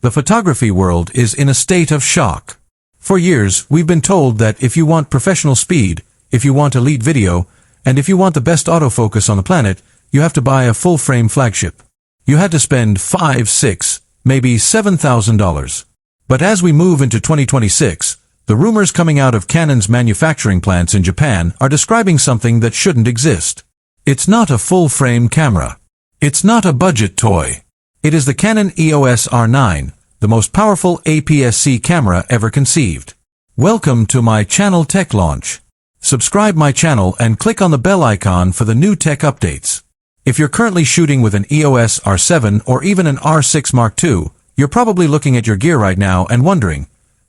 The photography world is in a state of shock. For years, we've been told that if you want professional speed, if you want elite video, and if you want the best autofocus on the planet, you have to buy a full-frame flagship. You had to spend $5,000, $6,000, maybe $7,000. But as we move into 2026, the rumors coming out of Canon's manufacturing plants in Japan are describing something that shouldn't exist. It's not a full-frame camera. It's not a budget toy. It is the Canon EOS R9, the most powerful APS-C camera ever conceived. Welcome to my channel Tech Launch. Subscribe my channel and click on the bell icon for the new tech updates. If you're currently shooting with an EOS R7 or even an R6 Mark II, you're probably looking at your gear right now and wondering,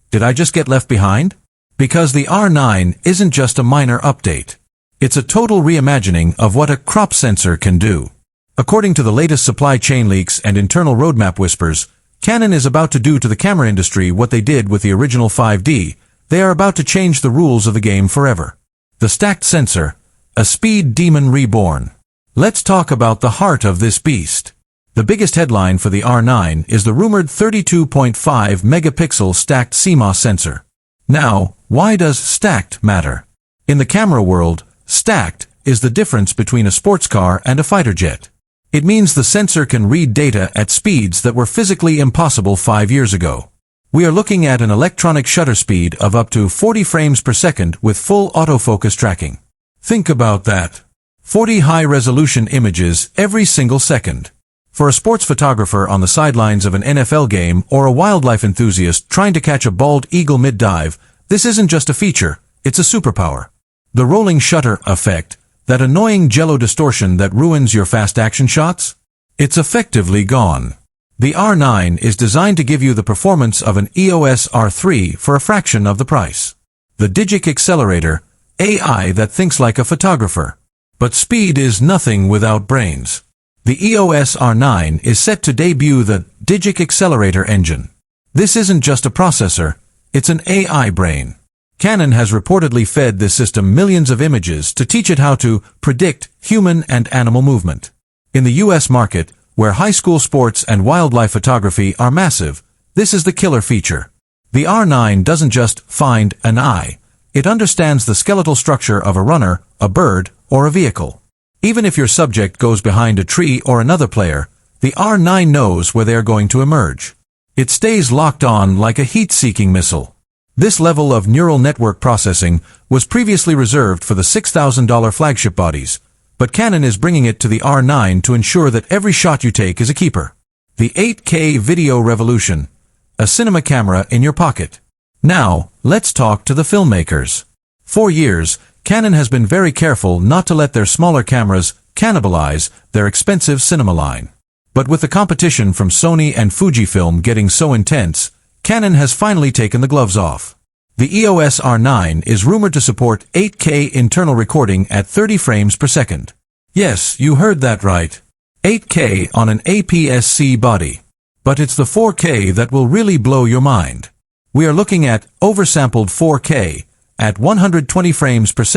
did I just get left behind? Because the R9 isn't just a minor update. It's a total reimagining of what a crop sensor can do. According to the latest supply chain leaks and internal roadmap whispers, Canon is about to do to the camera industry what they did with the original 5D. They are about to change the rules of the game forever. The stacked sensor, a speed demon reborn. Let's talk about the heart of this beast. The biggest headline for the R9 is the rumored 32.5 megapixel stacked CMOS sensor. Now, why does stacked matter? In the camera world, stacked is the difference between a sports car and a fighter jet. It means the sensor can read data at speeds that were physically impossible 5 years ago. We are looking at an electronic shutter speed of up to 40 frames per second with full autofocus tracking. Think about that. 40 high-resolution images every single second. For a sports photographer on the sidelines of an NFL game or a wildlife enthusiast trying to catch a bald eagle mid-dive, this isn't just a feature, it's a superpower. The rolling shutter effect, that annoying jello distortion that ruins your fast action shots? It's effectively gone. The R9 is designed to give you the performance of an EOS R3 for a fraction of the price. The Digic Accelerator, AI that thinks like a photographer. But speed is nothing without brains. The EOS R9 is set to debut the Digic Accelerator engine. This isn't just a processor, it's an AI brain. Canon has reportedly fed this system millions of images to teach it how to predict human and animal movement. In the US market, where high school sports and wildlife photography are massive, this is the killer feature. The R9 doesn't just find an eye. It understands the skeletal structure of a runner, a bird, or a vehicle. Even if your subject goes behind a tree or another player, the R9 knows where they are going to emerge. It stays locked on like a heat-seeking missile. This level of neural network processing was previously reserved for the $6,000 flagship bodies, but Canon is bringing it to the R9 to ensure that every shot you take is a keeper. The 8K video revolution, a cinema camera in your pocket. Now, let's talk to the filmmakers. For years, Canon has been very careful not to let their smaller cameras cannibalize their expensive cinema line. But with the competition from Sony and Fujifilm getting so intense, Canon has finally taken the gloves off. The EOS R9 is rumored to support 8K internal recording at 30 frames per second. Yes, you heard that right. 8K on an APS-C body. But it's the 4K that will really blow your mind. We are looking at oversampled 4K at 120 frames per second.